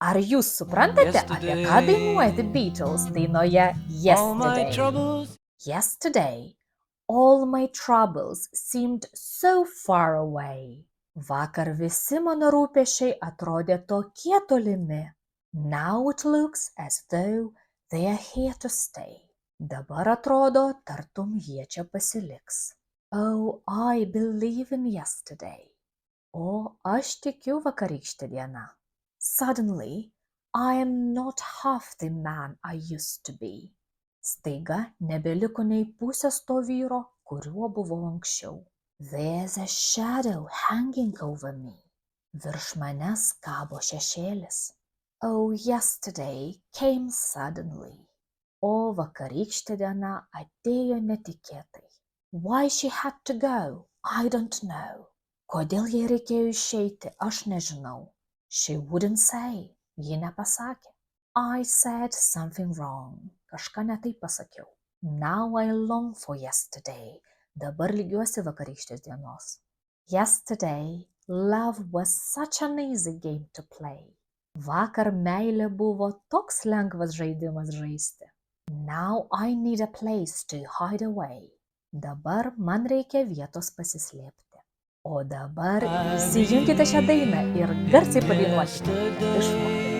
Ar jūs suprantate, apie ką dainuoja The Beatles dainoje Yesterday? Yesterday, all my troubles seemed so far away. Vakar visi mano rūpesčiai atrodė tokie tolimi. Now it looks as though they are here to stay. Dabar atrodo, tartum jie čia pasiliks. Oh, I believe in yesterday. O, aš tikiu vakarykštę dieną. Suddenly, I am not half the man I used to be. Staiga nebeliko nei pusės to vyro, kuriuo buvau anksčiau. There's a shadow hanging over me. Virš manęs kabo šešėlis. Oh, yesterday came suddenly. O vakarykštė diena atėjo netikėtai. Why she had to go, I don't know. Kodėl jai reikėjo išeiti, aš nežinau. She wouldn't say, ji nepasakė. I said something wrong, kažką ne taip pasakiau. Now I long for yesterday, dabar lygiuosi vakarykštės dienos. Yesterday, love was such an easy game to play. Vakar meilė buvo toks lengvas žaidimas žaisti. Now I need a place to hide away. Dabar man reikia vietos pasislėpti. O dabar įsijunkite šią dainą ir garsiai padainuokite, kad išmokite.